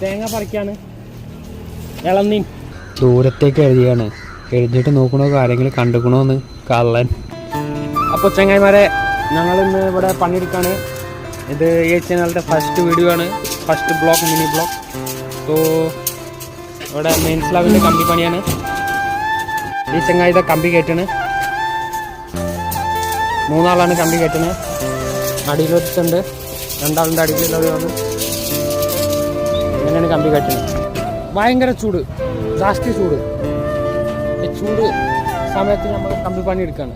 തേങ്ങ പറിക്കാണ്. ഇളനീൻ ദൂരത്തേക്ക് എഴുതിയാണ്. എഴുതിയിട്ട് നോക്കണോ ആരെങ്കിലും കണ്ടുക്കണോന്ന് കള്ളൻ. അപ്പോൾ ചങ്ങായിമാരെ, ഞങ്ങളിന്ന് ഇവിടെ പണിയെടുക്കാണ്. ഇത് ഈ ചാനലിൻ്റെ ഫസ്റ്റ് വീഡിയോ ആണ്, first blog, mini blog. So ഇവിടെ മെയിൻ സ്ലാബിൻ്റെ കമ്പി പണിയാണ്. ഈ ചങ്ങായിയുടെ കമ്പി കയറ്റാണ്. 3 ആളാണ് കമ്പി കയറ്റുന്നത്. അടിയിലൊരുത്തുണ്ട്, 2 ആളുടെ അടിയിലുള്ളവരാണ്. ഇങ്ങനെയാണ് കമ്പി കയറ്റുന്നത്. ഭയങ്കര ചൂട്, ജാസ്തി ചൂട്. ഈ ചൂട് സമയത്ത് നമ്മൾ കമ്പി പണി എടുക്കുകയാണ്.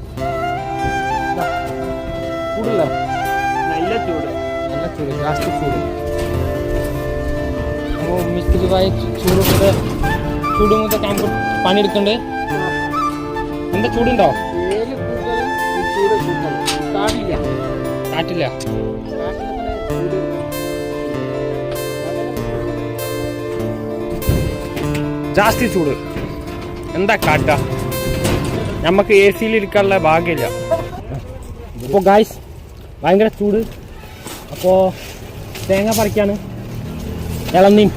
ചൂടില്ല, നല്ല ചൂട്, ജാസ്തി ചൂട്. അപ്പോൾ മിസ്ത്രി ഭായി ചൂട് മുതൽ काम പണിയെടുക്കണ്ട്. എന്താ ചൂടുണ്ടോ? കാറ്റില്ല. ജാസ്തി ചൂട്, എന്താ കാട്ട, നമുക്ക് എ സിയിൽ ഇരിക്കാനുള്ള ഭാഗ്യമില്ല. അപ്പോൾ ഗായ്സ് ഭയങ്കര ചൂട്. അപ്പോൾ തേങ്ങ പറിക്കാണ്. ഇളനീൻ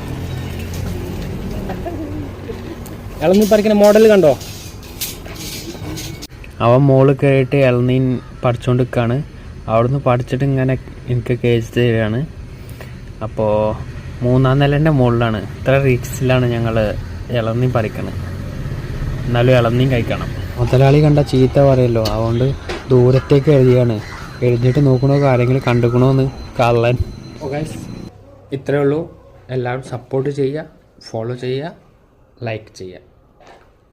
പറിക്കുന്ന മോഡൽ കണ്ടോ? അവൻ മോള് കയറിയിട്ട് ഇളനീൻ പഠിച്ചുകൊണ്ട് നിൽക്കുകയാണ്. അവിടുന്ന് പഠിച്ചിട്ട് ഇങ്ങനെ എനിക്ക് കേസ് തരികയാണ്. അപ്പോൾ 3-ാം നിലേൻ്റെ മുകളിലാണ്. ഇത്ര റിക്സിലാണ് ഞങ്ങൾ ഇളനീൻ പറിക്കണത്. എന്നാലും ഇളനീൻ കഴിക്കണം. മുതലാളി കണ്ട ചീത്ത പറയല്ലോ, അതുകൊണ്ട് ദൂരത്തേക്ക് എഴുതിയാണ്. എഴുതിയിട്ട് നോക്കണോ ആരെങ്കിലും കണ്ടുക്കണോന്ന് കള്ളൻ. ഗൈസ് ഇത്രയേ ഉള്ളൂ. എല്ലാവരും സപ്പോർട്ട് ചെയ്യുക, ഫോളോ ചെയ്യുക, ലൈക്ക് ചെയ്യുക.